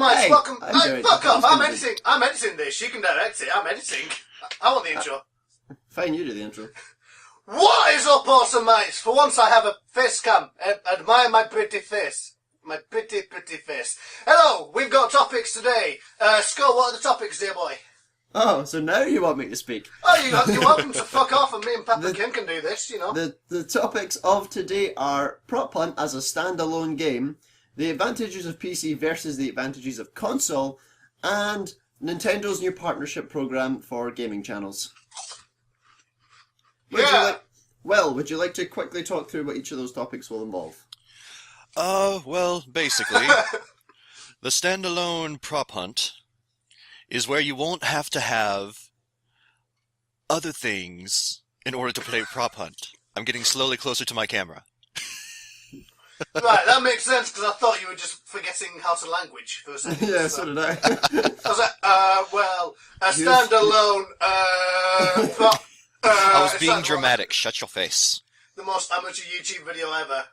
Mites, Hey, welcome. I'm Hey, doing fuck it. off! I was I'm gonna editing. I'm editing this. You can direct it. I'm editing. I want the intro. Fine, you do the intro. What is up, awesome mates? For once, I have a face cam. Admire my pretty face. My pretty, pretty face. Hello, we've got topics today. Scott, what are the topics, dear boy? Oh, so now you want me to speak? Oh, you're welcome to fuck off, and me and PapaKenn can do this, you know. The topics of today are Prop Hunt as a standalone game, the advantages of PC versus the advantages of console, and Nintendo's new partnership program for gaming channels. Would you like to quickly talk through what each of those topics will involve? Well, basically, the standalone prop hunt is where you won't have to have other things in order to play prop hunt. I'm getting slowly closer to my camera. Right, that makes sense, because I thought you were just forgetting how to language for a second. Yeah, so did I. I was like, a standalone, prop... I was being dramatic. Shut your face. The most amateur YouTube video ever.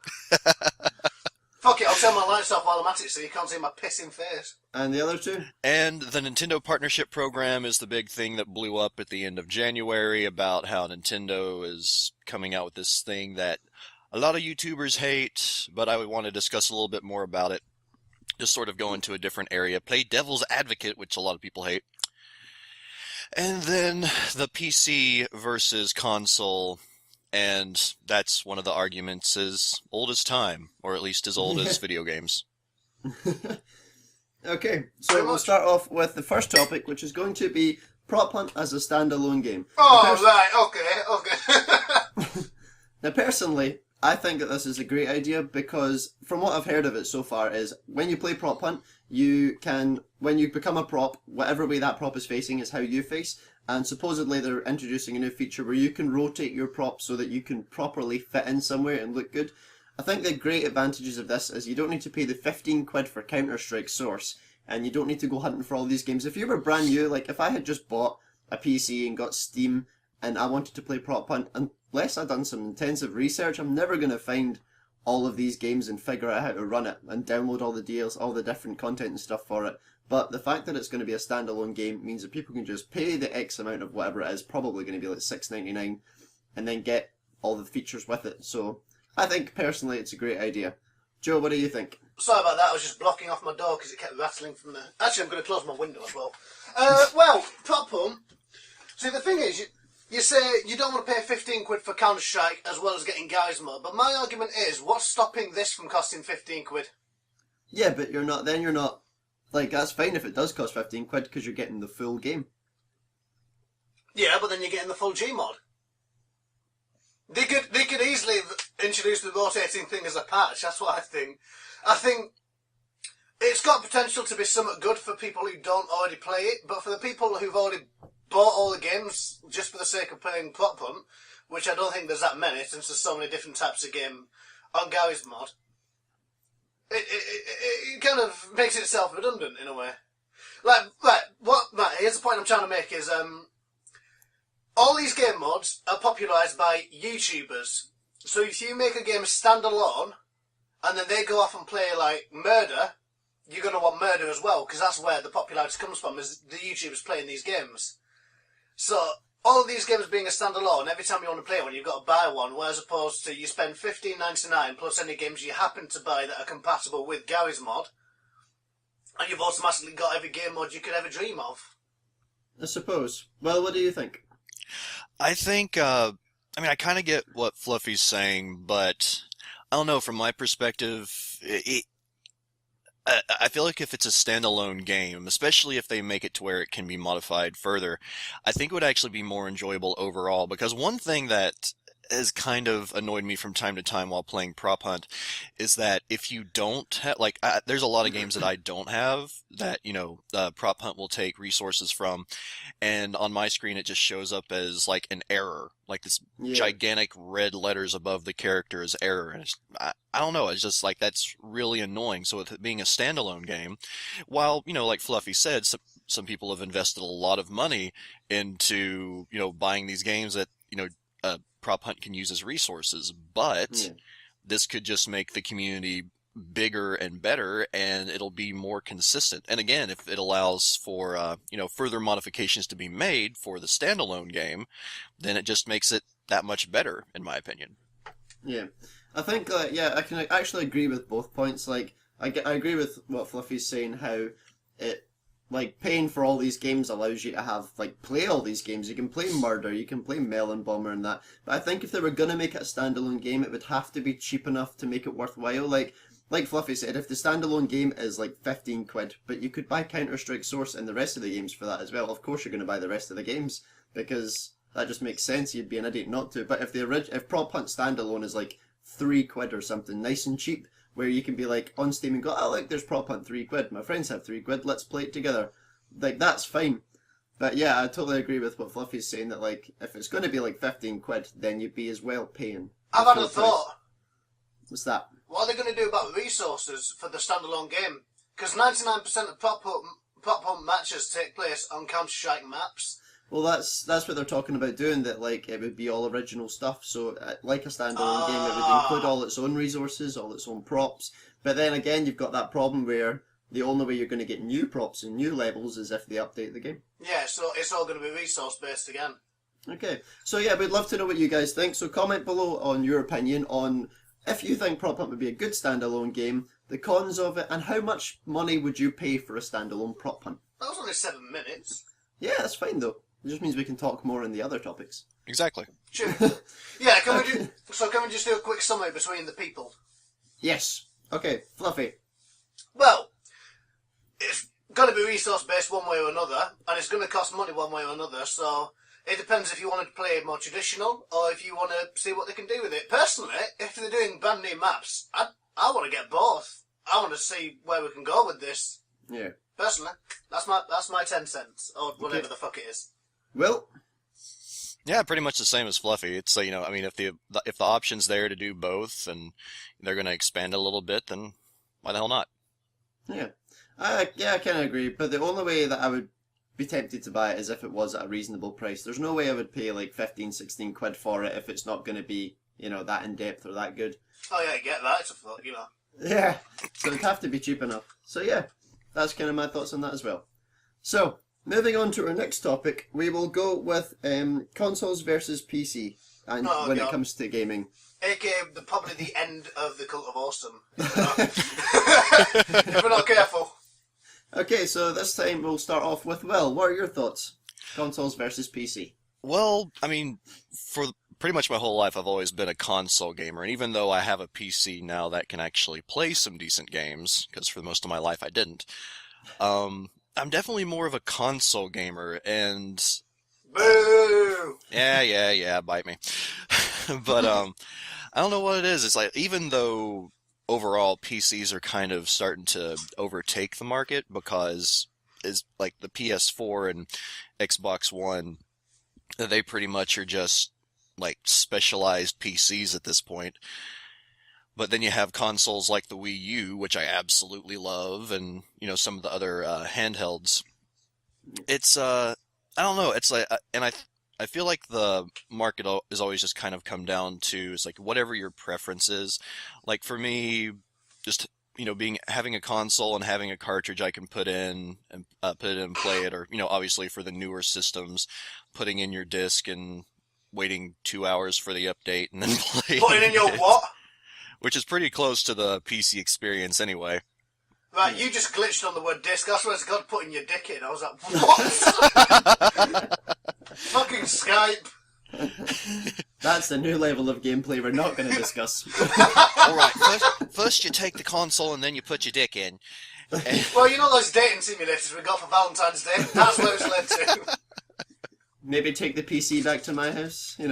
Fuck it, I'll turn my lights off while I'm at it so you can't see my pissing face. And the other two? And the Nintendo Partnership Program is the big thing that blew up at the end of January about how Nintendo is coming out with this thing that a lot of YouTubers hate, but I would want to discuss a little bit more about it. Just sort of go into a different area. Play devil's advocate, which a lot of people hate. And then the PC versus console, and that's one of the arguments as old as time, or at least as old as video games. Okay, so we'll start off with the first topic, which is going to be Prop Hunt as a standalone game. Oh, right, okay. Now, personally, I think that this is a great idea because from what I've heard of it so far is when you play Prop Hunt, when you become a prop, whatever way that prop is facing is how you face, and supposedly they're introducing a new feature where you can rotate your prop so that you can properly fit in somewhere and look good. I think the great advantages of this is you don't need to pay the 15 quid for Counter-Strike Source, and you don't need to go hunting for all these games. If you were brand new, like if I had just bought a PC and got Steam and I wanted to play Prop Hunt, unless I'd done some intensive research, I'm never going to find all of these games and figure out how to run it and download all the deals, all the different content and stuff for it. But the fact that it's going to be a standalone game means that people can just pay the X amount of whatever it is, probably going to be like $6.99, and then get all the features with it. So I think personally it's a great idea. Joe, what do you think? Sorry about that, I was just blocking off my door because it kept rattling from there. Actually, I'm going to close my window as well. Well, Prop Hunt. See, the thing is, you say you don't want to pay 15 quid for Counter-Strike as well as getting guys mode, but my argument is, what's stopping this from costing 15 quid? Yeah, but you're not, like, that's fine if it does cost 15 quid because you're getting the full game. Yeah, but then you're getting the full G mod. They could easily introduce the rotating thing as a patch, that's what I think. I think it's got potential to be somewhat good for people who don't already play it, but for the people who've already bought all the games just for the sake of playing Prop Hunt, which I don't think there's that many since there's so many different types of game on Gary's mod, it kind of makes itself redundant in a way. Here's the point I'm trying to make is, all these game mods are popularised by YouTubers. So if you make a game standalone, and then they go off and play, like, Murder, you're going to want Murder as well, because that's where the popularity comes from, is the YouTubers playing these games. So, all of these games being a standalone, every time you want to play one, you've got to buy one, whereas opposed to you spend $15.99 plus any games you happen to buy that are compatible with Gary's mod, and you've automatically got every game mod you could ever dream of. I suppose. Well, what do you think? I think, I kind of get what Fluffy's saying, but I don't know, from my perspective, I feel like if it's a standalone game, especially if they make it to where it can be modified further, I think it would actually be more enjoyable overall, because one thing that has kind of annoyed me from time to time while playing Prop Hunt is that if you don't have, there's a lot of games that I don't have that, Prop Hunt will take resources from, and on my screen it just shows up as, like, an error, like this gigantic red letters above the character is error, and I don't know, it's just, like, that's really annoying. So with it being a standalone game, while, like Fluffy said, some people have invested a lot of money into, buying these games that, Prop Hunt can use as resources, but this could just make the community bigger and better, and it'll be more consistent. And again, if it allows for further modifications to be made for the standalone game, then it just makes it that much better, in my opinion. Yeah, I think I can actually agree with both points. Like, I agree with what Fluffy's saying, how it, like, paying for all these games allows you to have, like, play all these games. You can play Murder, you can play Melon Bomber and that. But I think if they were going to make it a standalone game, it would have to be cheap enough to make it worthwhile. Like Fluffy said, if the standalone game is like 15 quid, but you could buy Counter-Strike Source and the rest of the games for that as well, of course you're going to buy the rest of the games, because that just makes sense. You'd be an idiot not to. But if Prop Hunt standalone is like 3 quid or something, nice and cheap, where you can be like on Steam and go, oh look, there's Prop Hunt 3 quid, my friends have 3 quid, let's play it together. Like, that's fine. But yeah, I totally agree with what Fluffy's saying, that like, if it's going to be like 15 quid, then you'd be as well paying. I've had a thought. What's that? What are they going to do about resources for the standalone game? Because 99% of Prop Hunt matches take place on Counter-Strike maps. Well, that's what they're talking about doing, that like it would be all original stuff, so like a standalone game, it would include all its own resources, all its own props. But then again, you've got that problem where the only way you're going to get new props and new levels is if they update the game. Yeah, so it's all going to be resource-based again. Okay, so yeah, we'd love to know what you guys think, so comment below on your opinion on if you think Prop Hunt would be a good standalone game, the cons of it, and how much money would you pay for a standalone Prop Hunt? That was only 7 minutes. Yeah, that's fine though. It just means we can talk more on the other topics. Exactly. Sure. Yeah, can we just do a quick summary between the people? Yes. Okay, Fluffy. Well, it's going to be resource-based one way or another, and it's going to cost money one way or another, so it depends if you want to play more traditional, or if you want to see what they can do with it. Personally, if they're doing brand new maps, I want to get both. I want to see where we can go with this. Yeah. Personally, that's my 10 cents, or whatever the fuck it is. Will? Yeah, pretty much the same as Fluffy. It's if the option's there to do both, and they're going to expand a little bit, then why the hell not? Yeah. I kind of agree, but the only way that I would be tempted to buy it is if it was at a reasonable price. There's no way I would pay like 15, 16 quid for it if it's not going to be, that in-depth or that good. Oh yeah, I get that. It's a fuck, Yeah, so it'd have to be cheap enough. So yeah, that's kind of my thoughts on that as well. So, moving on to our next topic, we will go with consoles versus PC, and when it comes to gaming. AKA probably the end of the Cult of Awesome. If we're not careful. Okay, so this time we'll start off with Will. What are your thoughts? Consoles versus PC. Well, for pretty much my whole life, I've always been a console gamer, and even though I have a PC now that can actually play some decent games, because for most of my life I didn't, I'm definitely more of a console gamer, and... Boo! Yeah, bite me. But, I don't know what it is. It's like, even though overall PCs are kind of starting to overtake the market, because it's like the PS4 and Xbox One, they pretty much are just like specialized PCs at this point. But then you have consoles like the Wii U, which I absolutely love, and some of the other handhelds. It's I don't know. It's like, and I feel like the market is always just kind of come down to, it's like whatever your preference is. Like for me, just having a console and having a cartridge I can put in and play it, or obviously for the newer systems, putting in your disc and waiting 2 hours for the update and then playing. Putting in your what? Which is pretty close to the PC experience anyway. Right, you just glitched on the word disc. I swear to God, putting your dick in. I was like, what? Fucking Skype. That's the new level of gameplay we're not going to discuss. Alright, first you take the console and then you put your dick in. Well, those dating simulators we got for Valentine's Day? That's where it's led to. Maybe take the PC back to my house, a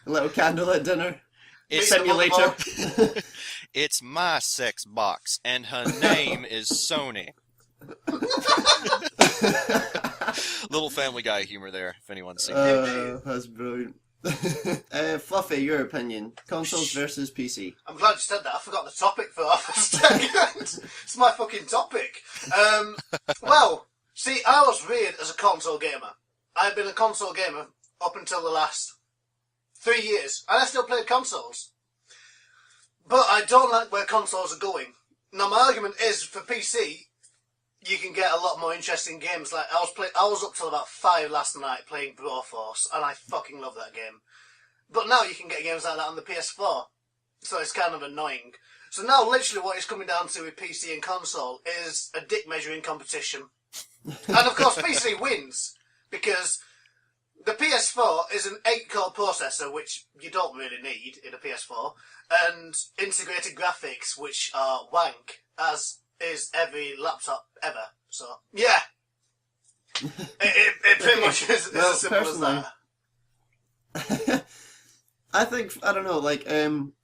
little candlelit dinner. It's simulator. It's my sex box, and her name is Sony. Little Family Guy humor there, if anyone's seen it. That's brilliant. Fluffy, your opinion. Consoles versus PC. I'm glad you said that. I forgot the topic for half a second. It's my fucking topic. Well, see, I was reared as a console gamer. I've been a console gamer up until the last 3 years, and I still play consoles. But I don't like where consoles are going. Now, my argument is, for PC, you can get a lot more interesting games. Like, I was up till about 5 last night playing Broforce, and I fucking love that game. But now you can get games like that on the PS4, so it's kind of annoying. So now, literally, what it's coming down to with PC and console is a dick measuring competition. And of course, PC wins, because the PS4 is an 8-core processor, which you don't really need in a PS4, and integrated graphics, which are wank, as is every laptop ever. So, yeah. it pretty much is as simple as that. I think, I don't know, like,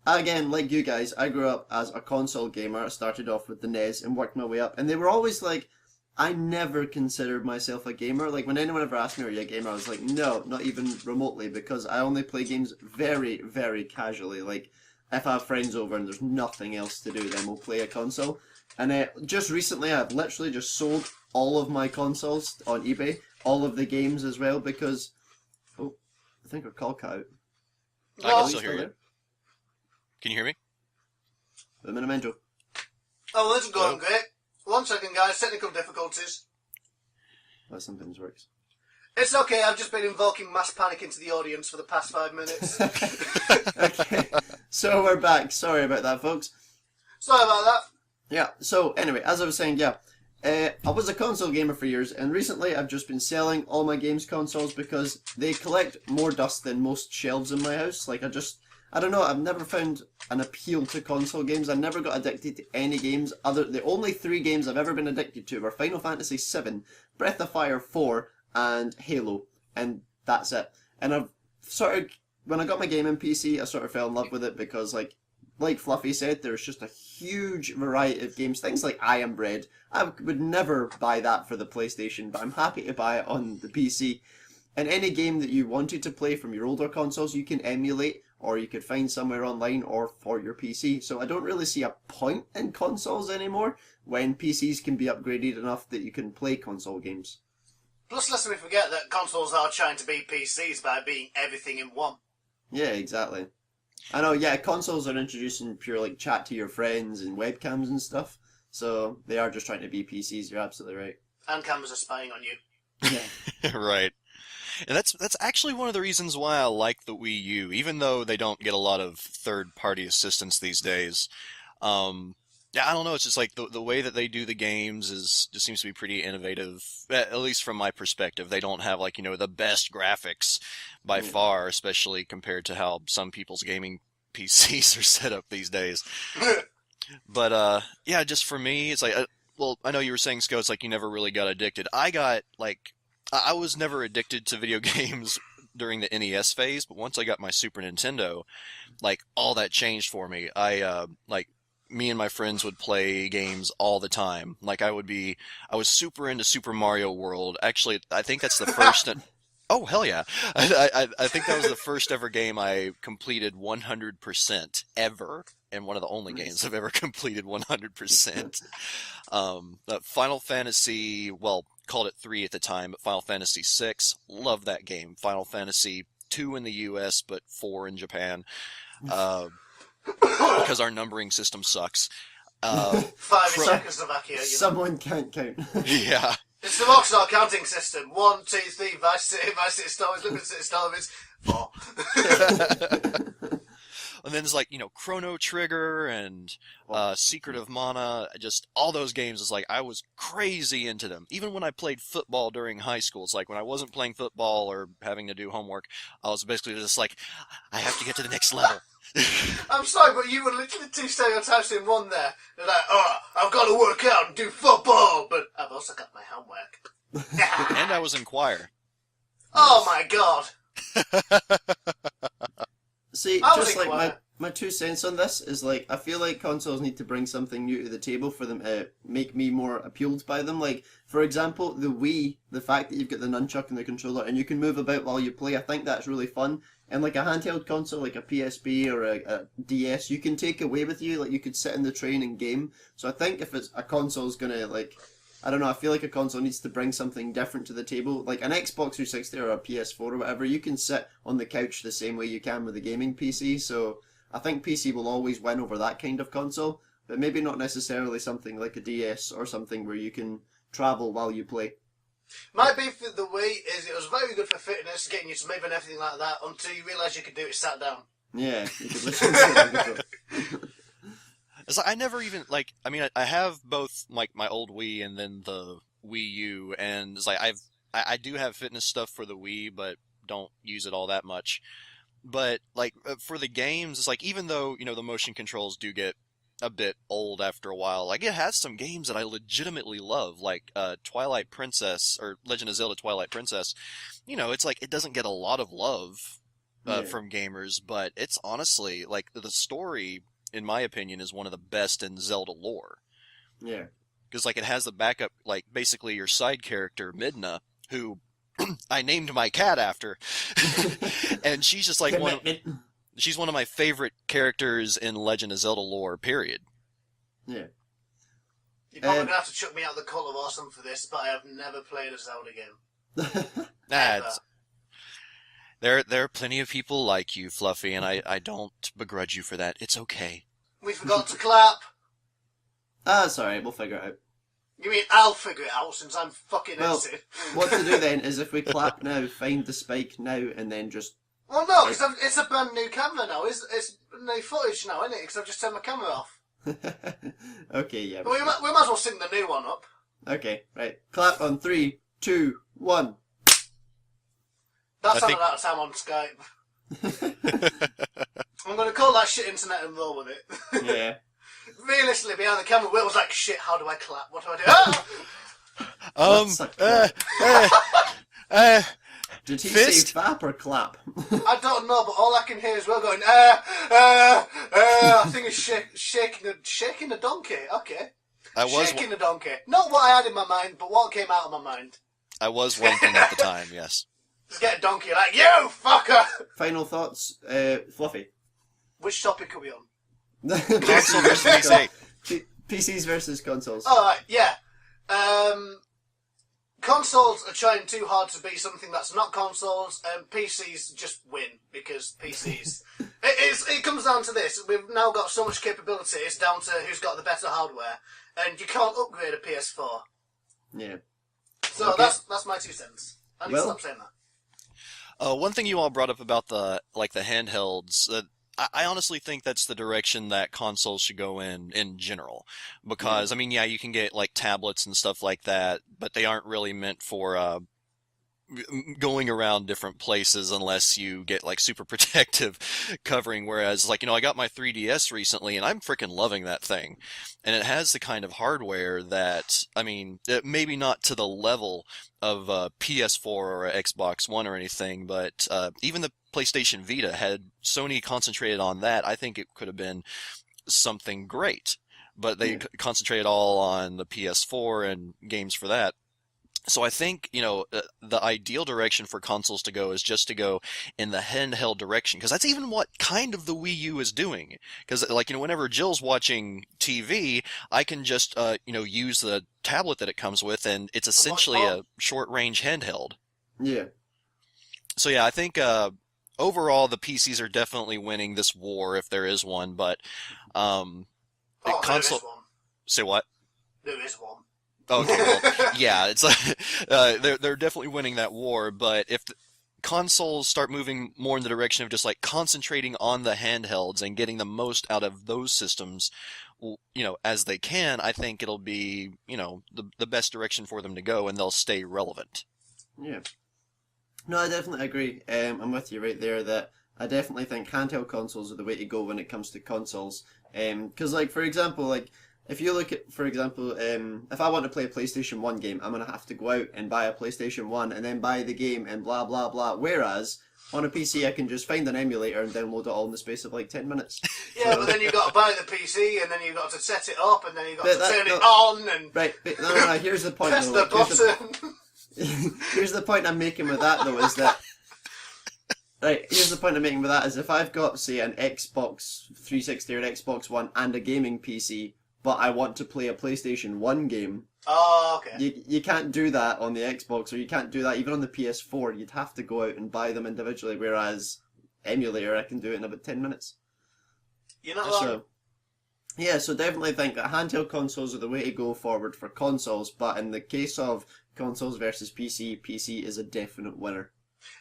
again, like you guys, I grew up as a console gamer. I started off with the NES and worked my way up, and they were always like, I never considered myself a gamer. Like, when anyone ever asked me, are you a gamer? I was like, no, not even remotely, because I only play games very, very casually. Like, if I have friends over and there's nothing else to do, then we'll play a console. And just recently, I've literally just sold all of my consoles on eBay, all of the games as well, because... Oh, I think our call cut out. I can still hear you. Can you hear me? The Minimento. Oh, well, this is going great. 1 second, guys. Technical difficulties. That sometimes works. It's okay. I've just been invoking mass panic into the audience for the past 5 minutes. Okay. So we're back. Sorry about that, folks. Sorry about that. Yeah. So anyway, as I was saying, yeah. I was a console gamer for years, and recently I've just been selling all my games consoles because they collect more dust than most shelves in my house. Like, I don't know, I've never found an appeal to console games. I never got addicted to any games. The only 3 games I've ever been addicted to were Final Fantasy VII, Breath of Fire 4, and Halo. And that's it. And I've sort of, when I got my gaming PC, I sort of fell in love with it because, like Fluffy said, there's just a huge variety of games. Things like I Am Bread. I would never buy that for the PlayStation, but I'm happy to buy it on the PC. And any game that you wanted to play from your older consoles, you can emulate, or you could find somewhere online or for your PC. So I don't really see a point in consoles anymore when PCs can be upgraded enough that you can play console games. Plus, lest we forget that consoles are trying to be PCs by being everything in one. Yeah, exactly. I know, yeah, consoles are introducing pure, like, chat to your friends and webcams and stuff. So they are just trying to be PCs, you're absolutely right. And cameras are spying on you. Yeah. Right. And that's actually one of the reasons why I like the Wii U, even though they don't get a lot of third-party assistance these days. Yeah, I don't know, it's just like the way that they do the games just seems to be pretty innovative, at least from my perspective. They don't have, like, the best graphics by far, especially compared to how some people's gaming PCs are set up these days. But, yeah, just for me, it's like, well, I know you were saying, Sco, it's like you never really got addicted. I was never addicted to video games during the NES phase, but once I got my Super Nintendo, like, all that changed for me. Me and my friends would play games all the time. Like, I was super into Super Mario World. Actually, I think that's the first... Oh, hell yeah. I think that was the first ever game I completed 100% ever, and one of the only games I've ever completed 100%. Final Fantasy, well, called it 3 at the time, but Final Fantasy 6, love that game. Final Fantasy 2 in the US, but 4 in Japan. Because our numbering system sucks. 5 in Czechoslovakia. Someone can't count. Yeah. It's the Rockstar counting system. 1, 2, 3, Vice City Stories, Liberty City Stories, 4. And then there's like, Chrono Trigger and Secret of Mana, just all those games. It's like, I was crazy into them. Even when I played football during high school, it's like when I wasn't playing football or having to do homework, I was basically just like, I have to get to the next level. I'm sorry, but you were literally 2 stereotypes in one there. They're like, I've got to work out and do football, but I've also got my homework. And I was in choir. Oh my god. See, just like my 2 cents on this is, like, I feel like consoles need to bring something new to the table for them to make me more appealed by them. Like, for example, the Wii, the fact that you've got the nunchuck and the controller and you can move about while you play, I think that's really fun. And like a handheld console, like a PSP or a DS, you can take away with you. Like, you could sit in the train and game. So I think if it's a console's gonna, like, I don't know, I feel like a console needs to bring something different to the table. Like an Xbox 360 or a PS4 or whatever, you can sit on the couch the same way you can with a gaming PC. So I think PC will always win over that kind of console, but maybe not necessarily something like a DS or something where you can travel while you play. My beef with the Wii is it was very good for fitness, getting you to move and everything like that, until you realise you could do it sat down. Yeah, you could listen to it. It's like, I never even, like, I mean, I have both, like, my old Wii and then the Wii U, and it's like, I do have fitness stuff for the Wii, but don't use it all that much. But, like, for the games, it's like, even though, the motion controls do get a bit old after a while, like, it has some games that I legitimately love, like, Twilight Princess, or Legend of Zelda Twilight Princess. It's like, it doesn't get a lot of love from gamers, but it's honestly, like, the story, in my opinion, is one of the best in Zelda lore. Yeah. Because, like, it has the backup, like, basically your side character, Midna, who I named my cat after. And she's just, like, she's one of my favorite characters in Legend of Zelda lore, period. Yeah. You're probably going to have to chuck me out the Cult of Awesome for this, but I have never played a Zelda game. There are plenty of people like you, Fluffy, and I don't begrudge you for that. It's okay. We forgot to clap. It's alright, we'll figure it out. You mean I'll figure it out since I'm fucking edited? What to do then is if we clap now, find the spike now, and then just... Well, no, because it's a brand new camera now. It's new footage now, isn't it? Because I've just turned my camera off. Okay, yeah. But we might as well sync the new one up. Okay, right. Clap on 3, 2, 1. That sounded out of time on Skype. I'm going to call that shit internet and roll with it. Yeah. Realistically, behind the camera, Will was like, shit, how do I clap? What do I do? Did he fist? say fap or clap? I don't know, but all I can hear is Will going, I think it's shaking a donkey. Okay. Shaking a donkey. Not what I had in my mind, but what came out of my mind. I was wanking at the time, yes. Just get a donkey like, you fucker! Final thoughts, Fluffy. Which topic are we on? Console versus PC. PCs versus consoles. Alright, yeah. Consoles are trying too hard to be something that's not consoles, and PCs just win, because PCs... it comes down to this. We've now got so much capability, it's down to who's got the better hardware, and you can't upgrade a PS4. Yeah. So Okay. that's my 2 cents. I need to stop saying that. One thing you all brought up about the handhelds, I honestly think that's the direction that consoles should go in general. Because, I mean, yeah, you can get, like, tablets and stuff like that, but they aren't really meant for going around different places unless you get, like, super protective covering. Whereas, like, I got my 3DS recently, and I'm freaking loving that thing. And it has the kind of hardware that, I mean, maybe not to the level of PS4 or Xbox One or anything, but even the PlayStation Vita, had Sony concentrated on that, I think it could have been something great. But they concentrated all on the PS4 and games for that. So I think, the ideal direction for consoles to go is just to go in the handheld direction, because that's even what kind of the Wii U is doing. Because, like, whenever Jill's watching TV, I can just, use the tablet that it comes with, and it's essentially a short-range handheld. Yeah. So yeah, I think overall the PCs are definitely winning this war, if there is one. But console. There is one. Say what? There is one. Okay, well, yeah, it's like they're definitely winning that war. But if consoles start moving more in the direction of just like concentrating on the handhelds and getting the most out of those systems, as they can, I think it'll be the best direction for them to go, and they'll stay relevant. Yeah. No, I definitely agree. I'm with you right there that I definitely think handheld consoles are the way to go when it comes to consoles. Because, like, for example, like, if you look at, for example, if I want to play a PlayStation 1 game, I'm going to have to go out and buy a PlayStation 1 and then buy the game and blah, blah, blah. Whereas, on a PC, I can just find an emulator and download it all in the space of, like, 10 minutes. Yeah, but then you've got to buy the PC, and then you've got to set it up, and then you've got to turn it on, and... Right, but no, here's the point. Press though, the button. Here's the point I'm making with that, though, is that... Right, here's the point I'm making with that, is if I've got, say, an Xbox 360 or an Xbox One and a gaming PC, but I want to play a PlayStation 1 game... Oh, okay. You can't do that on the Xbox, or you can't do that even on the PS4. You'd have to go out and buy them individually, whereas emulator, I can do it in about 10 minutes. You're not wrong. So definitely think that handheld consoles are the way to go forward for consoles, but in the case of consoles versus PC is a definite winner.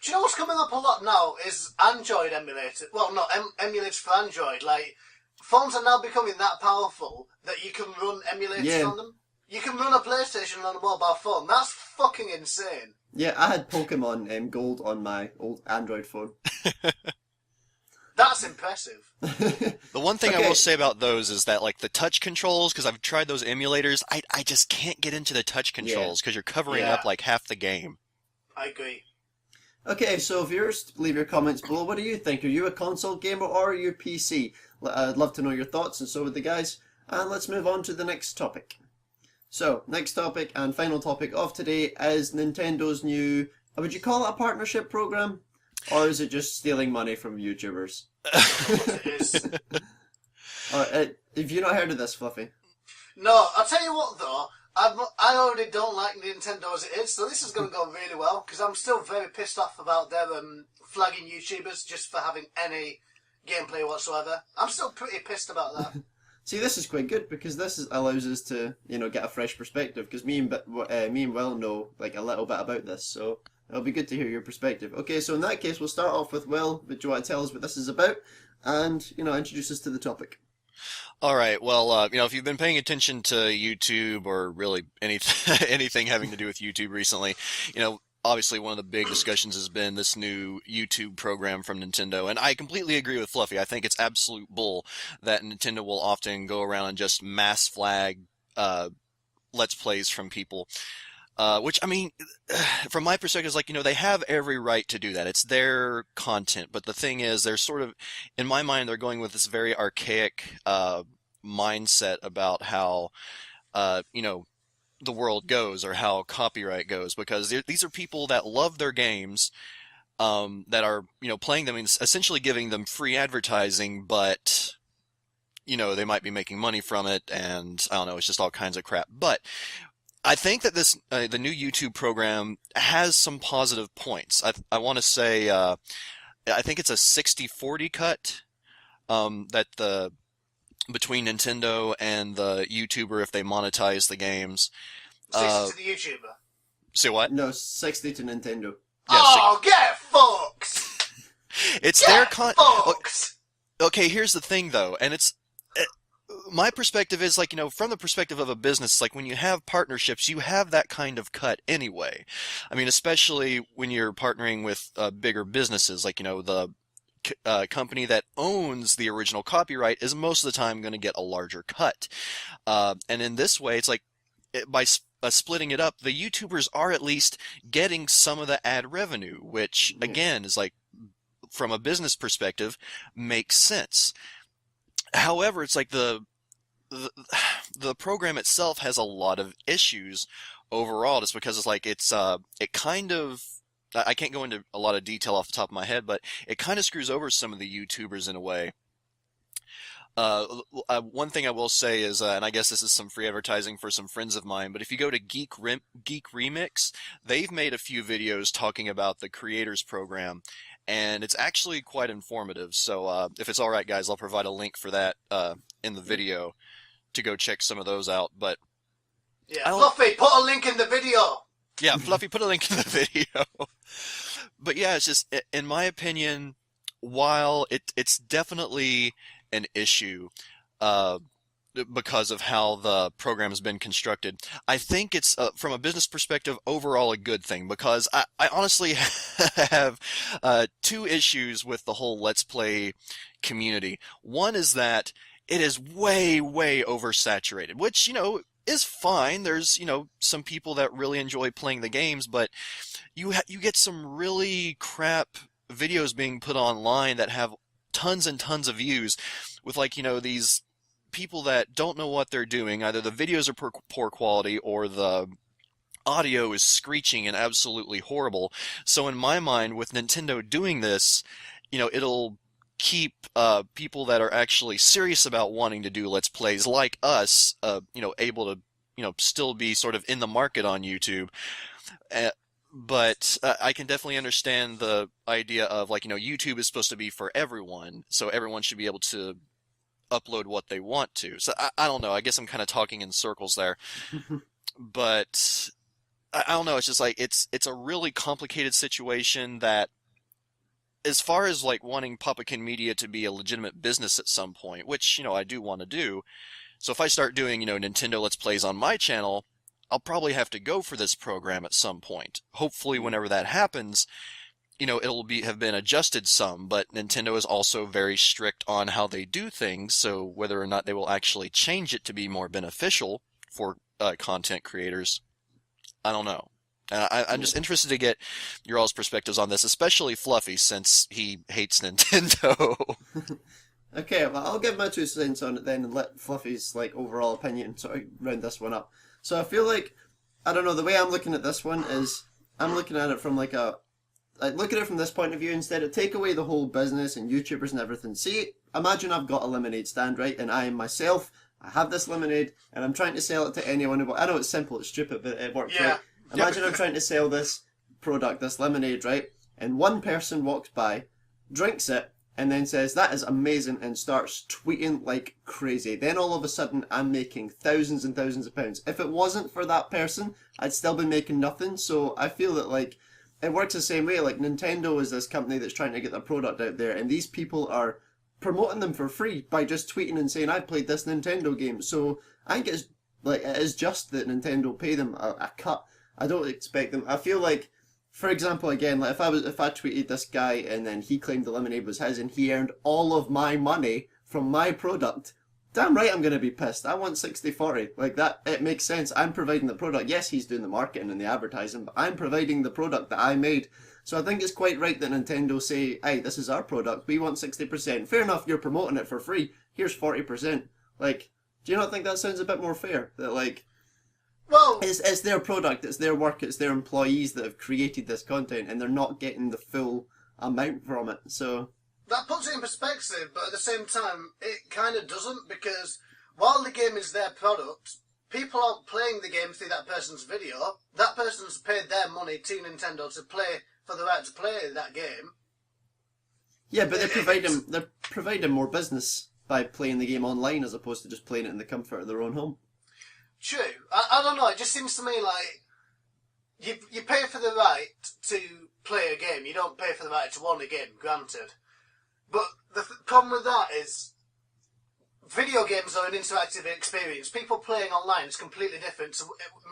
Do you know what's coming up a lot now is Android emulated. Well, not emulators for Android. Like, phones are now becoming that powerful that you can run emulators on them. You can run a PlayStation on a mobile phone. That's fucking insane. Yeah, I had Pokemon Gold on my old Android phone. That's impressive. The one thing I will say about those is that, like, the touch controls, because I've tried those emulators, I just can't get into the touch controls because you're covering up, like, half the game. I agree. Okay, so viewers, leave your comments below. What do you think? Are you a console gamer or are you PC? I'd love to know your thoughts, and so would the guys. And let's move on to the next topic. So, next topic and final topic of today is Nintendo's new, would you call it a partnership program? Or is it just stealing money from YouTubers? It is. Have you not heard of this, Fluffy? No, I'll tell you what though, I already don't like Nintendo as it is, so this is going to go really well, because I'm still very pissed off about them flagging YouTubers just for having any gameplay whatsoever. I'm still pretty pissed about that. See, this is quite good, because this allows us to, get a fresh perspective, because me and Will know, like, a little bit about this, so it'll be good to hear your perspective. Okay, so in that case, we'll start off with Will. Do you want to tell us what this is about? And, introduce us to the topic. All right. Well, if you've been paying attention to YouTube or really anything having to do with YouTube recently, obviously one of the big discussions has been this new YouTube program from Nintendo. And I completely agree with Fluffy. I think it's absolute bull that Nintendo will often go around and just mass flag Let's Plays from people. Which, I mean, from my perspective, is like, they have every right to do that. It's their content. But the thing is, they're sort of, in my mind, they're going with this very archaic mindset about how, the world goes or how copyright goes. Because these are people that love their games, that are, playing them and essentially giving them free advertising, but, they might be making money from it. And I don't know, it's just all kinds of crap. But I think that this the new YouTube program has some positive points. I want to say I think it's a 60-40 cut that between Nintendo and the YouTuber if they monetize the games. 60 to the YouTuber. Say what? No, 60 to Nintendo. Yeah, get fucked! It's get their fucked! Okay, here's the thing though, and it's my perspective is like, from the perspective of a business, like when you have partnerships, you have that kind of cut anyway. I mean, especially when you're partnering with bigger businesses, like, the company that owns the original copyright is most of the time going to get a larger cut. And in this way, it's like by splitting it up, the YouTubers are at least getting some of the ad revenue, which again is like, from a business perspective, makes sense. However, it's like the program itself has a lot of issues overall, just because it's like it kind of, I can't go into a lot of detail off the top of my head, but it kind of screws over some of the YouTubers in a way. One thing I will say is, and I guess this is some free advertising for some friends of mine, but if you go to Geek Remix, they've made a few videos talking about the creators program. And it's actually quite informative. So if it's all right, guys, I'll provide a link for that in the video to go check some of those out. But yeah, Fluffy, put a link in the video. Yeah, Fluffy, put a link in the video. But yeah, it's just, in my opinion, while it's definitely an issue because of how the program has been constructed, I think it's, from a business perspective, overall a good thing, because I honestly have two issues with the whole Let's Play community. One is that it is way, way oversaturated, which, is fine. There's, some people that really enjoy playing the games, but you get some really crap videos being put online that have tons and tons of views with, like, these people that don't know what they're doing. Either the videos are poor quality or the audio is screeching and absolutely horrible. So in my mind, with Nintendo doing this, it'll keep people that are actually serious about wanting to do Let's Plays like us, able to, still be sort of in the market on YouTube. But I can definitely understand the idea of, like, YouTube is supposed to be for everyone, so everyone should be able to upload what they want to. So I don't know. I guess I'm kind of talking in circles there, but I don't know. It's just like it's a really complicated situation that, as far as like wanting PapaKenn Media to be a legitimate business at some point, which, I do want to do. So if I start doing, Nintendo Let's Plays on my channel, I'll probably have to go for this program at some point. Hopefully whenever that happens, it'll have been adjusted some, but Nintendo is also very strict on how they do things, so whether or not they will actually change it to be more beneficial for content creators, I don't know. I'm just interested to get your all's perspectives on this, especially Fluffy, since he hates Nintendo. Okay, well, I'll give my 2 cents on it then and let Fluffy's overall opinion sort of round this one up. So I feel like, I don't know, the way I'm looking at this one is, I'm looking at it from look at it from this point of view instead of take away the whole business and YouTubers and everything. See, imagine I've got a lemonade stand, right, and I have this lemonade, and I'm trying to sell it to anyone who... I know it's simple, it's stupid, but it works, right? Imagine I'm trying to sell this product, this lemonade, right? And one person walks by, drinks it, and then says, that is amazing, and starts tweeting like crazy. Then all of a sudden, I'm making thousands and thousands of pounds. If it wasn't for that person, I'd still be making nothing. So I feel that, it works the same way. Nintendo is this company that's trying to get their product out there, and these people are promoting them for free by just tweeting and saying, I played this Nintendo game. So I think it is just that Nintendo pay them a cut. I don't expect them. I feel like, for example, again, if I tweeted this guy and then he claimed the lemonade was his and he earned all of my money from my product, damn right I'm going to be pissed. I want 60-40. That, it makes sense. I'm providing the product. Yes, he's doing the marketing and the advertising, but I'm providing the product that I made. So I think it's quite right that Nintendo say, hey, this is our product. We want 60%. Fair enough, you're promoting it for free. Here's 40%. Do you not think that sounds a bit more fair? That, well, it's their product, it's their work, it's their employees that have created this content, and they're not getting the full amount from it. So that puts it in perspective, but at the same time, it kind of doesn't, because while the game is their product, people aren't playing the game through that person's video. That person's paid their money to Nintendo to play for the right to play that game. Yeah, but they're providing more business by playing the game online as opposed to just playing it in the comfort of their own home. True. I don't know, it just seems to me like you pay for the right to play a game. You don't pay for the right to own a game, granted. But the problem with that is video games are an interactive experience. People playing online is completely different to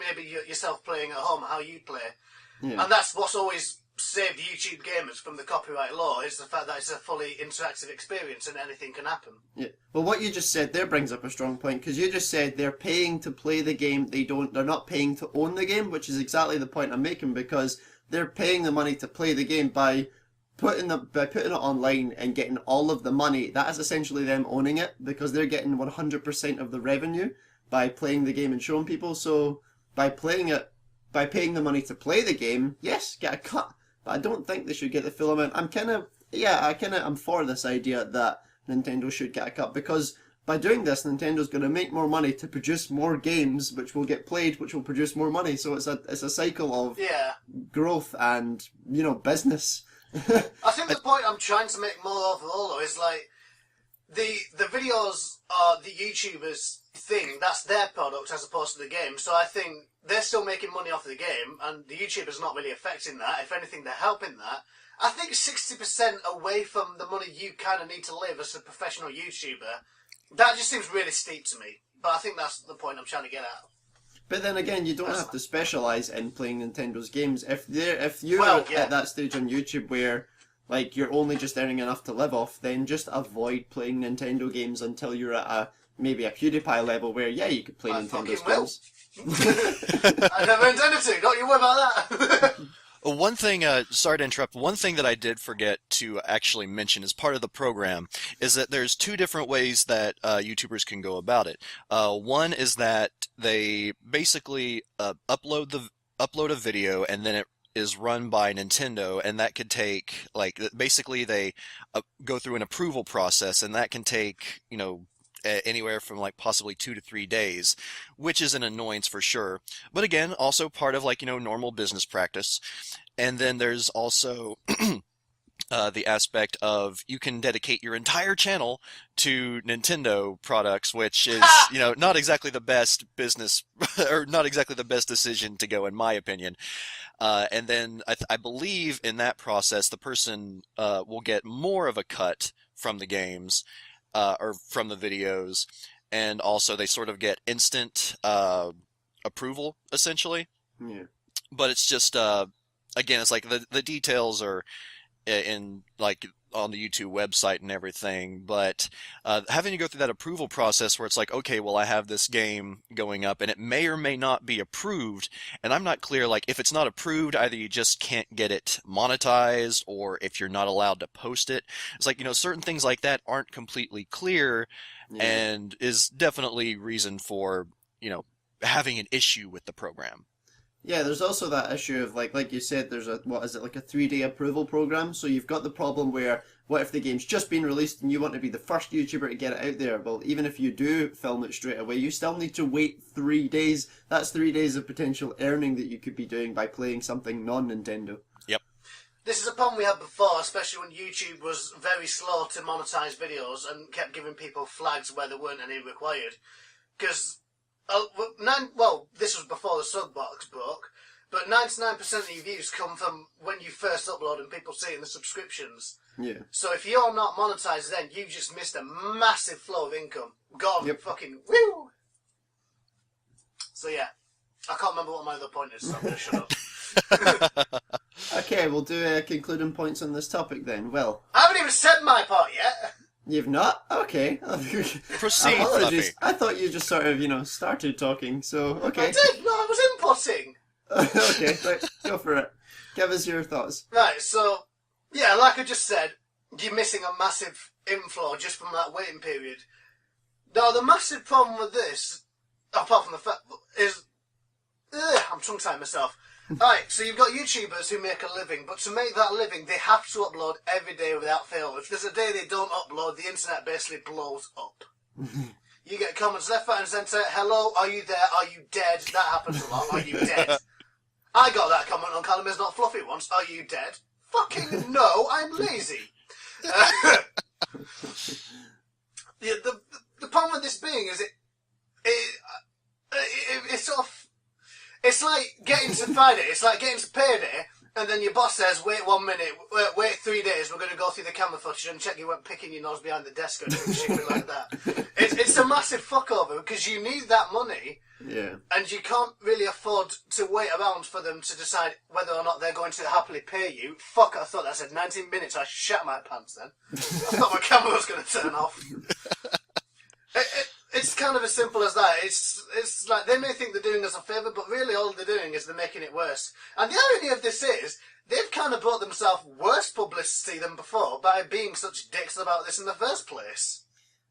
maybe yourself playing at home, how you play. Yeah. And that's what's always saved YouTube gamers from the copyright law, is the fact that it's a fully interactive experience and anything can happen. Yeah. Well, what you just said there brings up a strong point, because you just said they're paying to play the game. They're not paying to own the game, which is exactly the point I'm making, because they're paying the money to play the game by putting it online and getting all of the money. That is essentially them owning it, because they're getting 100% of the revenue by playing the game and showing people. So by paying the money to play the game, yes, get a cut. But I don't think they should get the full amount. I'm for this idea that Nintendo should get a cut, because by doing this, Nintendo's going to make more money to produce more games, which will get played, which will produce more money. So it's a cycle of growth and, business. I think the point I'm trying to make more overall though is the videos are the YouTubers thing. That's their product as opposed to the game. So I think they're still making money off the game, and the YouTuber's not really affecting that. If anything, they're helping that. I think 60% away from the money you kind of need to live as a professional YouTuber, that just seems really steep to me. But I think that's the point I'm trying to get at. But then again, you don't have to specialise in playing Nintendo's games. If you're at that stage on YouTube where you're only just earning enough to live off, then just avoid playing Nintendo games until you're at maybe a PewDiePie level where you could play Nintendo's games. I never intended to. Don't you worry about that. One thing, sorry to interrupt, one thing that I did forget to actually mention as part of the program is that there's 2 different ways that YouTubers can go about it. One is that they basically upload a video, and then it is run by Nintendo, and that could take, basically they go through an approval process, and that can take, anywhere from possibly 2 to 3 days, which is an annoyance for sure. But again, also part of normal business practice. And then there's also the aspect of you can dedicate your entire channel to Nintendo products, which is, not exactly the best business or not exactly the best decision to go, in my opinion. And then I believe in that process, the person will get more of a cut from the games or from the videos, and also they sort of get instant approval, essentially. Yeah. But it's just, again, it's like the details are in like on the YouTube website and everything, but having to go through that approval process where it's like, okay, well, I have this game going up and it may or may not be approved, and I'm not clear, like, if it's not approved, either you just can't get it monetized, or if you're not allowed to post it. It's like, certain things like that aren't completely clear, and is definitely reason for, having an issue with the program. Yeah, there's also that issue of, like you said, there's a 3-day approval program, so you've got the problem where, what if the game's just been released and you want to be the first YouTuber to get it out there? Well, even if you do film it straight away, you still need to wait 3 days. That's 3 days of potential earning that you could be doing by playing something non-Nintendo. Yep. This is a problem we had before, especially when YouTube was very slow to monetize videos and kept giving people flags where there weren't any required. Because this was before the sub box broke, but 99% of your views come from when you first upload and people see it in the subscriptions. Yeah. So if you're not monetized then, you just missed a massive flow of income. Fucking woo! So yeah, I can't remember what my other point is, so I'm going to shut up. Okay, we'll do concluding points on this topic then. Well, I haven't even said my part yet! You've not? Okay. Proceed, Apologies. Fluffy. I thought you just sort of, started talking, so, okay. I did! No, I was inputting! Okay, right, go for it. Give us your thoughts. Right, so, yeah, like I just said, you're missing a massive inflow just from that waiting period. Now, the massive problem with this, apart from the fact, is... I'm tongue-tying myself. Alright, so you've got YouTubers who make a living, but to make that living, they have to upload every day without fail. If there's a day they don't upload, the internet basically blows up. You get comments left, right and centre, hello, are you there, are you dead? That happens a lot, are you dead? I got that comment on Callum is Not Fluffy once, are you dead? Fucking no, I'm lazy. The problem with this being is it's sort of... It's like getting to Friday, it's like getting to payday, and then your boss says, wait 1 minute, wait 3 days, we're going to go through the camera footage and check you weren't picking your nose behind the desk or shit like that. It's a massive fuckover, because you need that money, and you can't really afford to wait around for them to decide whether or not they're going to happily pay you. Fuck, I thought that said 19 minutes, I shat my pants then. I thought my camera was going to turn off. It's kind of as simple as that. It's like, they may think they're doing us a favour, but really all they're doing is they're making it worse. And the irony of this is, they've kind of brought themselves worse publicity than before by being such dicks about this in the first place.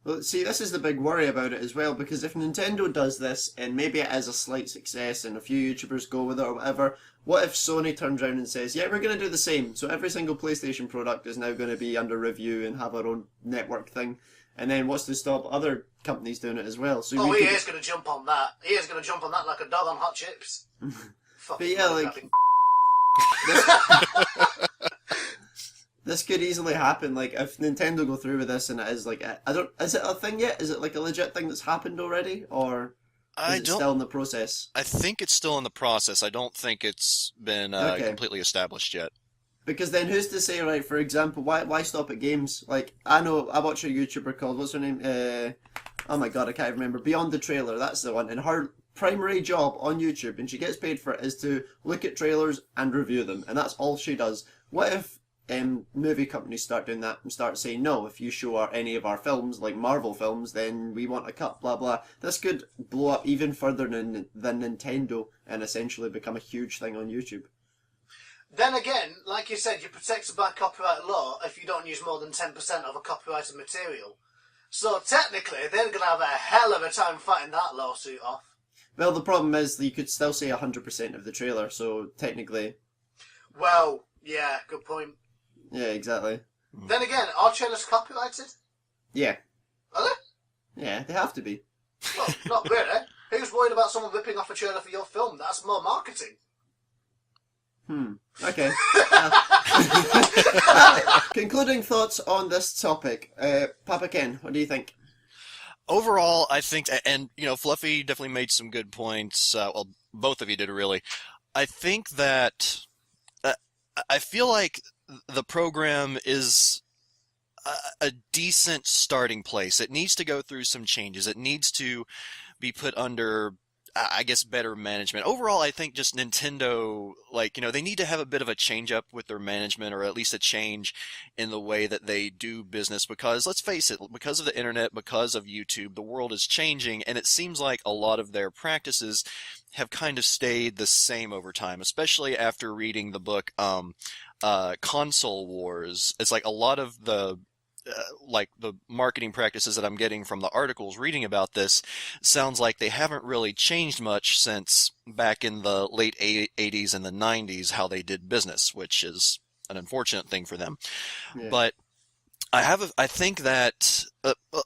Well, see, this is the big worry about it as well, because if Nintendo does this, and maybe it is a slight success, and a few YouTubers go with it or whatever, what if Sony turns around and says, yeah, we're going to do the same, so every single PlayStation product is now going to be under review and have our own network thing, and then what's to stop other companies doing it as well? So he is going to jump on that. He is going to jump on that like a dog on hot chips. But yeah, like... This could easily happen, like, if Nintendo go through with this and it is, like, is it a thing yet? Is it, like, a legit thing that's happened already? Or is it still in the process? I think it's still in the process. I don't think it's been completely established yet. Because then who's to say, right, for example, why stop at games? Like, I know, I watch a YouTuber called, what's her name? Oh my god, I can't remember. Beyond the Trailer, that's the one. And her primary job on YouTube, and she gets paid for it, is to look at trailers and review them. And that's all she does. What if movie companies start doing that and start saying, no, if you show any of our films, like Marvel films, then we want a cut, blah blah. This could blow up even further than Nintendo and essentially become a huge thing on YouTube. Then again, like you said, you're protected by copyright law if you don't use more than 10% of a copyrighted material. So technically, they're going to have a hell of a time fighting that lawsuit off. Well, the problem is that you could still say 100% of the trailer, so technically... Well, yeah, good point. Yeah, exactly. Then again, are trailers copyrighted? Yeah. Are they? Yeah, they have to be. Well, not really. Who's worried about someone ripping off a trailer for your film? That's more marketing. Okay. Concluding thoughts on this topic. PapaKenn, what do you think? Overall, I think, and Fluffy definitely made some good points. Well, both of you did really. I think that I feel like the program is a decent starting place. It needs to go through some changes. It needs to be put under, I guess, better management. Overall, I think just Nintendo, they need to have a bit of a change up with their management, or at least a change in the way that they do business, because let's face it, because of the internet, because of YouTube, the world is changing, and it seems like a lot of their practices have kind of stayed the same over time, especially after reading the book Console Wars. It's like a lot of the the marketing practices that I'm getting from the articles reading about this sounds like they haven't really changed much since back in the late 80s and the 90s, how they did business, which is an unfortunate thing for them. Yeah. But I think that,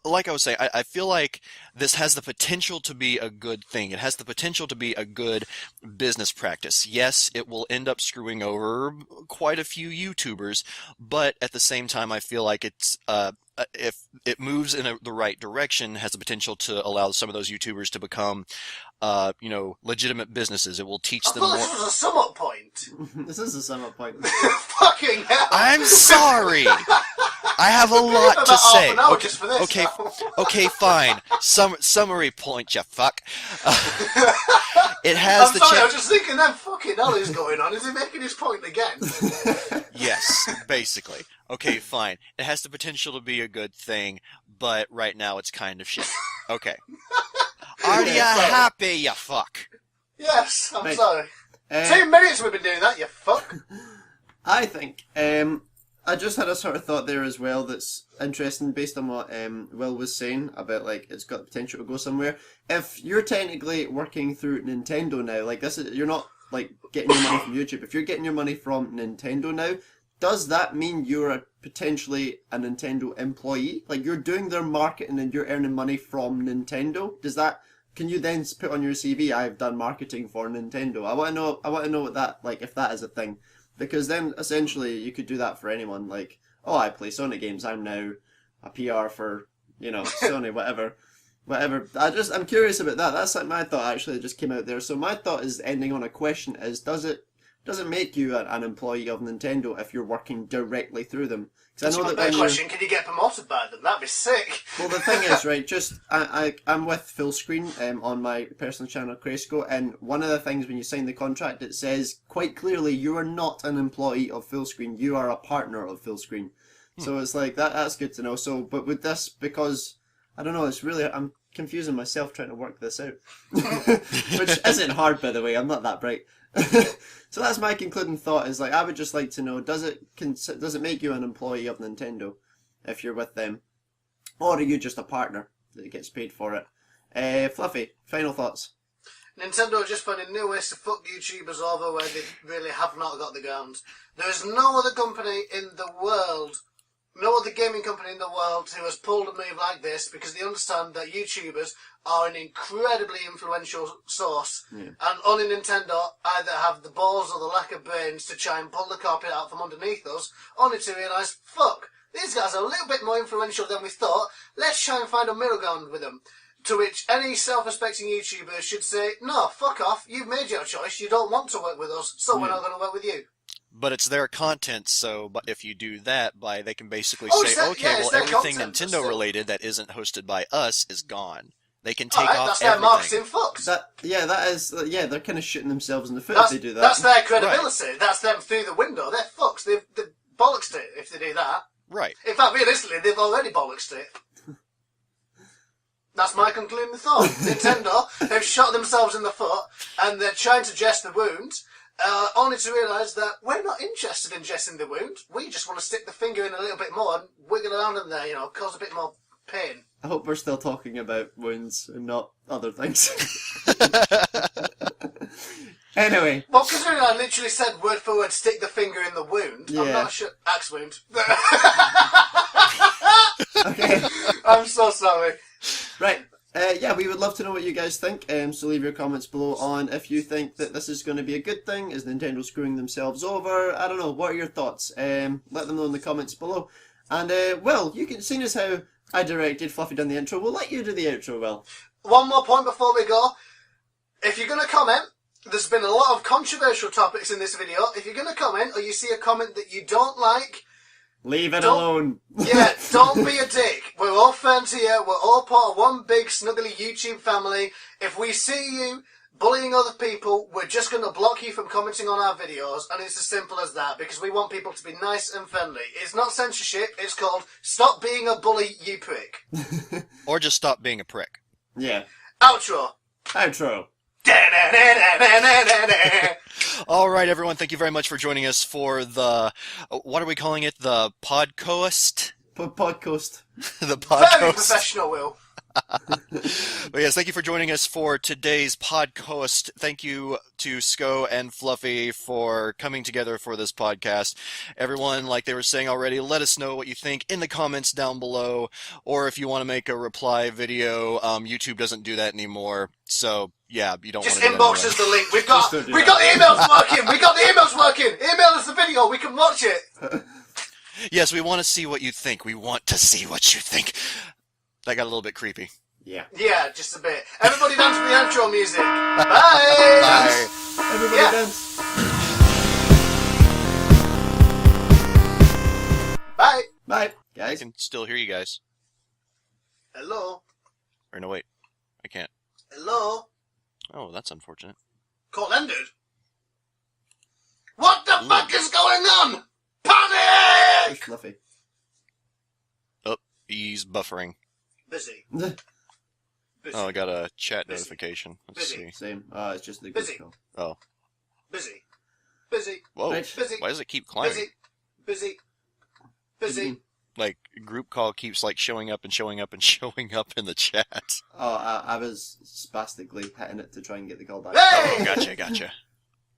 like I was saying, I feel like this has the potential to be a good thing. It has the potential to be a good business practice. Yes, it will end up screwing over quite a few YouTubers, but at the same time, I feel like it's, if it moves in the right direction, has the potential to allow some of those YouTubers to become, legitimate businesses. It will teach them more. This was a sum up point. This is a sum up point. Fucking hell. I'm sorry. I have a lot to say. Okay, fine. Summary point, you fuck. It has I'm sorry, I was just thinking that fucking hell is going on. Is he making his point again? Yes, basically. Okay, fine. It has the potential to be a good thing, but right now it's kind of shit. Okay. Are you happy, you fuck? Yes, I'm Right. sorry. 2 minutes we've been doing that, you fuck. I think, I just had a sort of thought there as well that's interesting based on what Will was saying about, it's got the potential to go somewhere. If you're technically working through Nintendo now, you're not, getting your money from YouTube. If you're getting your money from Nintendo now, does that mean you're potentially a Nintendo employee? You're doing their marketing and you're earning money from Nintendo? Can you then put on your CV, I've done marketing for Nintendo? I want to know what that, if that is a thing. Because then, essentially, you could do that for anyone. I play Sony games, I'm now a PR for, Sony, whatever. I'm curious about that. That's my thought, actually, that just came out there. So my thought is, ending on a question, is does it make you an employee of Nintendo if you're working directly through them? Because I know that when question, can you get promoted by them? That'd be sick. Well, the thing is, right, I'm with Full Screen on my personal channel, Craysco, and one of the things when you sign the contract, it says quite clearly you are not an employee of Full Screen, you are a partner of Full Screen. So it's that's good to know. So, but with this, because, I don't know, I'm confusing myself trying to work this out. Which isn't hard, by the way, I'm not that bright. So that's my concluding thought, is I would just like to know, does it make you an employee of Nintendo if you're with them, or are you just a partner that gets paid for it? Fluffy, final thoughts. Nintendo are just finding new ways to fuck YouTubers over where they really have not got the grounds. There is no other company in the world, no other gaming company in the world who has pulled a move like this, because they understand that YouTubers are an incredibly influential source, and only Nintendo either have the balls or the lack of brains to try and pull the carpet out from underneath us, only to realise, fuck, these guys are a little bit more influential than we thought, let's try and find a middle ground with them. To which any self-respecting YouTuber should say, no, fuck off, you've made your choice, you don't want to work with us, so we're not going to work with you. But it's their content, so if you do that, they can basically everything Nintendo related that isn't hosted by us is gone. They can take off that's everything. their marketing fucks. They're kind of shooting themselves in the foot if they do that. That's their credibility. Right. That's them through the window. They're fucks. They've bollocksed it if they do that. Right. In fact, realistically, they've already bollocksed it. That's my concluding thought. Nintendo have shot themselves in the foot, and they're trying to dress the wound, only to realise that we're not interested in dressing the wound. We just want to stick the finger in a little bit more and wiggle around in there, cause a bit more pain. I hope we're still talking about wounds and not other things. Anyway. Well, considering I literally said word for word, stick the finger in the wound, I'm not sure. Axe wound. Okay. I'm so sorry. Right. Yeah, we would love to know what you guys think, so leave your comments below on if you think that this is going to be a good thing. Is Nintendo screwing themselves over? I don't know, what are your thoughts? Let them know in the comments below. And, Will, you can, seeing as how I directed Fluffy done the intro, we'll let you do the outro, Will. One more point before we go. If you're going to comment, there's been a lot of controversial topics in this video. If you're going to comment, or you see a comment that you don't like, leave it alone. Yeah, don't be a dick. We're all friends here. We're all part of one big snuggly YouTube family. If we see you bullying other people, we're just going to block you from commenting on our videos, and it's as simple as that, because we want people to be nice and friendly. It's not censorship. It's called stop being a bully, you prick. Or just stop being a prick. Yeah. Outro. Outro. All right, everyone. Thank you very much for joining us for the, what are we calling it? The PodCOAst? PodCOAst. The Very PodCOAst. professional, Will. But yes, thank you for joining us for today's PodCOAst. Thank you to Sko and Fluffy for coming together for this podcast. Everyone, like they were saying already, let us know what you think in the comments down below, or if you want to make a reply video. YouTube doesn't do that anymore, so yeah, you don't Just want to inbox us the link. We've got the emails working. We got the emails working. Email us the video. We can watch it. Yes, we want to see what you think. We want to see what you think. That got a little bit creepy. Yeah. Yeah, just a bit. Everybody dance to the outro music. Bye. Bye. Everybody dance. Bye. Bye. I Guys. can still hear you guys. Hello. Or no, wait. I can't. Hello. Oh, that's unfortunate. Call ended. What the fuck is going on? Panic! Where's Fluffy? Oh, he's buffering. Busy. Busy. Oh, I got a chat Busy. notification. Let's Busy. see. Same. It's just the Busy. group Oh. Busy. Busy. Whoa. Right. Busy. Why does it keep climbing? Busy. Busy. Busy. Like, group call keeps, like, showing up and showing up and showing up in the chat. Oh, I was spastically hitting it to try and get the call back. Hey! Oh, gotcha.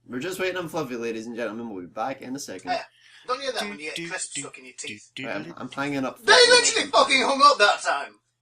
We're just waiting on Fluffy, ladies and gentlemen. We'll be back in a second. Hey, don't you hear that when you get crisps stuck in your teeth? I'm hanging up. They literally fucking hung up that time.